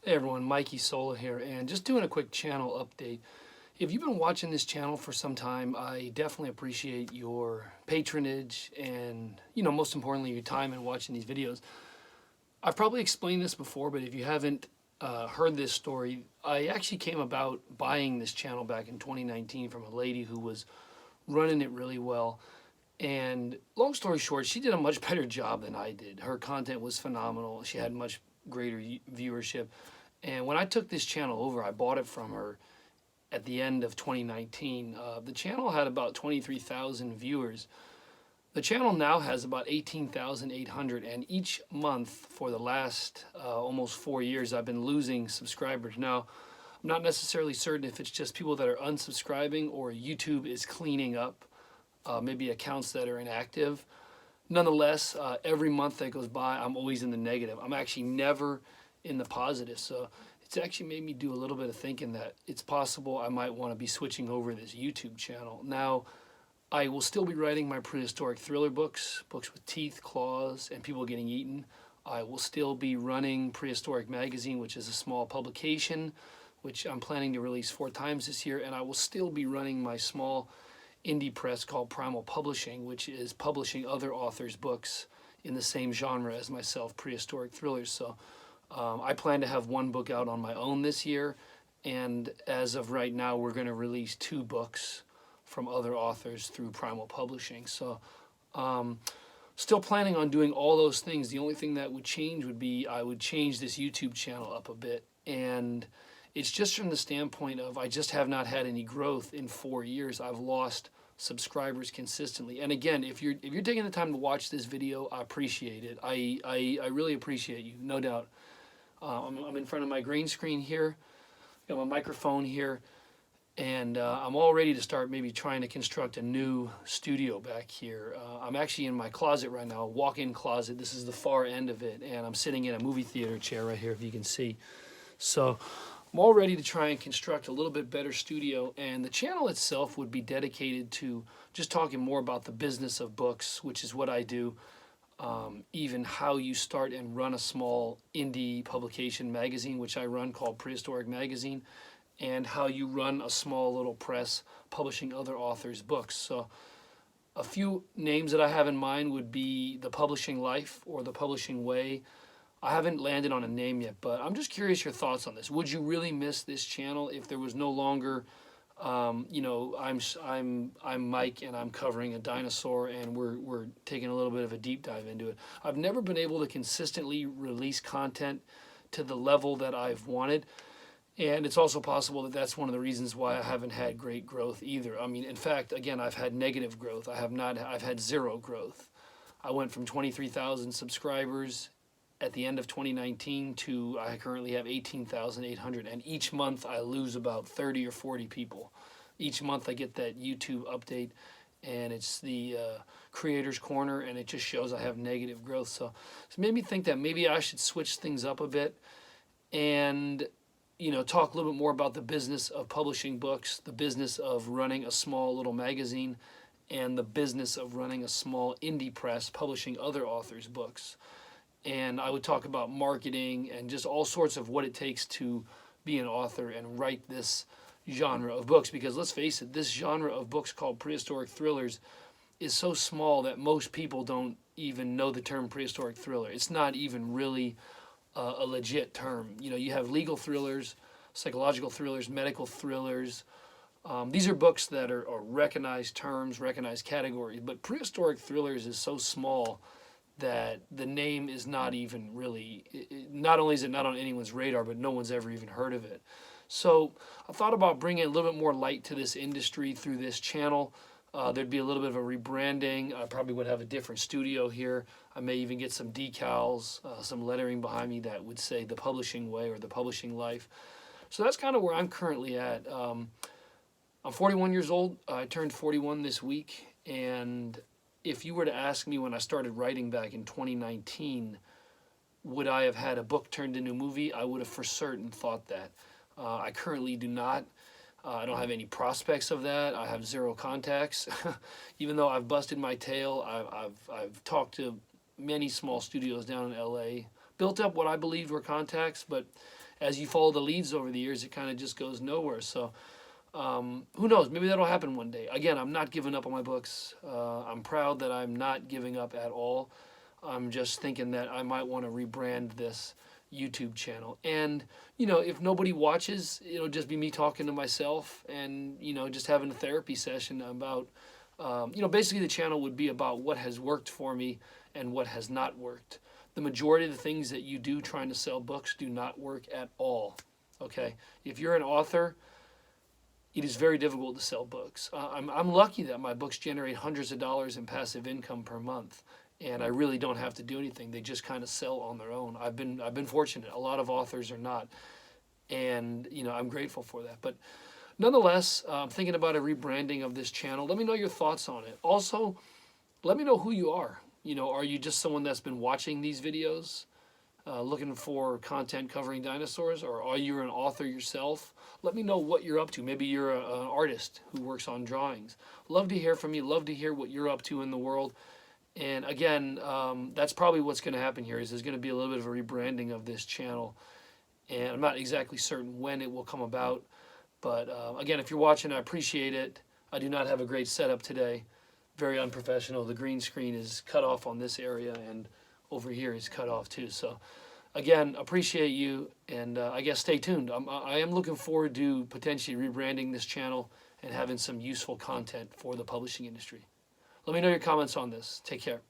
Hey everyone, Mike Esola here, and just doing a quick channel update. If you've been watching this channel for some time, I definitely appreciate your patronage and, most importantly, your time in watching these videos. I've probably explained this before, but if you haven't heard this story, I actually came about buying this channel back in 2019 from a lady who was running it really well. And long story short, she did a much better job than I did. Her content was phenomenal. She had much greater viewership. And when I took this channel over, I bought it from her at the end of 2019. The channel had about 23,000 viewers. The channel now has about 18,800, and each month for the last almost 4 years, I've been losing subscribers. Now, I'm not necessarily certain if it's just people that are unsubscribing or YouTube is cleaning up maybe accounts that are inactive. Nonetheless, every month that goes by, I'm always in the negative. I'm actually never in the positive. So it's actually made me do a little bit of thinking that it's possible I might want to be switching over this YouTube channel. Now, I will still be writing my prehistoric thriller books, books with teeth, claws, and people getting eaten. I will still be running Prehistoric Magazine, which is a small publication, which I'm planning to release 4 times this year. And I will still be running my small indie press called Primal Publishing, which is publishing other authors' books in the same genre as myself, prehistoric thrillers. So I plan to have 1 book out on my own this year, and as of right now, we're going to release 2 books from other authors through Primal Publishing. So still planning on doing all those things. The only thing that would change would be I would change this YouTube channel up a bit, and it's just from the standpoint of I just have not had any growth in 4 years. I've lost subscribers consistently. And again, if you're taking the time to watch this video, I appreciate it. I really appreciate you, no doubt. I'm in front of my green screen here, got my microphone here, and I'm all ready to start maybe trying to construct a new studio back here. I'm actually in my closet right now, a walk-in closet. This is the far end of it, and I'm sitting in a movie theater chair right here, if you can see. So I'm all ready to try and construct a little bit better studio, and the channel itself would be dedicated to just talking more about the business of books, which is what I do. Even how you start and run a small indie publication magazine, which I run, called Prehistoric Magazine, and how you run a small little press publishing other authors' books. So a few names that I have in mind would be The Publishing Life or The Publishing Way. I haven't landed on a name yet, but I'm just curious your thoughts on this. Would you really miss this channel if there was no longer I'm Mike and I'm covering a dinosaur and we're taking a little bit of a deep dive into it. I've never been able to consistently release content to the level that I've wanted, and it's also possible that that's one of the reasons why I haven't had great growth either. I mean, in fact, again, I've had negative growth. I've had zero growth. I went from 23,000 subscribers at the end of 2019 to I currently have 18,800, and each month I lose about 30 or 40 people. Each month I get that YouTube update, and it's the creator's corner, and it just shows I have negative growth. So it made me think that maybe I should switch things up a bit and talk a little bit more about the business of publishing books, the business of running a small little magazine, and the business of running a small indie press publishing other authors' books. And I would talk about marketing and just all sorts of what it takes to be an author and write this genre of books. Because let's face it, this genre of books called prehistoric thrillers is so small that most people don't even know the term prehistoric thriller. It's not even really a legit term. You have legal thrillers, psychological thrillers, medical thrillers. These are books that are recognized terms, recognized categories. But prehistoric thrillers is so small that the name is not even really, not only is it not on anyone's radar, but no one's ever even heard of it. So I thought about bringing a little bit more light to this industry through this channel. There'd be a little bit of a rebranding. I probably would have a different studio here. I may even get some decals, some lettering behind me that would say The Publishing Way or The Publishing Life. So that's kind of where I'm currently at. I'm 41 years old. I turned 41 this week, and if you were to ask me when I started writing back in 2019, would I have had a book turned into a movie, I would have for certain thought that. I currently do not. I don't have any prospects of that. I have zero contacts. Even though I've busted my tail, I've talked to many small studios down in LA, built up what I believed were contacts, but as you follow the leads over the years, it kind of just goes nowhere. So who knows? Maybe that'll happen one day. Again, I'm not giving up on my books. I'm proud that I'm not giving up at all. I'm just thinking that I might want to rebrand this YouTube channel. And, you know, if nobody watches, it'll just be me talking to myself and, you know, just having a therapy session about, you know, basically the channel would be about what has worked for me and what has not worked. The majority of the things that you do trying to sell books do not work at all. Okay? If you're an author, it is very difficult to sell books. I'm lucky that my books generate hundreds of dollars in passive income per month, and I really don't have to do anything. They just kind of sell on their own. I've been fortunate. A lot of authors are not, and you know, I'm grateful for that. But nonetheless, I'm thinking about a rebranding of this channel. Let me know your thoughts on it. Also, let me know who you are. You know, are you just someone that's been watching these videos, looking for content covering dinosaurs, or are you an author yourself? Let me know what you're up to. Maybe you're an artist who works on drawings. Love to hear from you. Love to hear what you're up to in the world. And again, that's probably what's going to happen here. Is there's going to be a little bit of a rebranding of this channel, and I'm not exactly certain when it will come about. But again, if you're watching, I appreciate it. I do not have a great setup today. Very unprofessional. The green screen is cut off on this area, and over here is cut off too. So again, appreciate you, and I guess stay tuned. I am looking forward to potentially rebranding this channel and having some useful content for the publishing industry. Let me know your comments on this. Take care.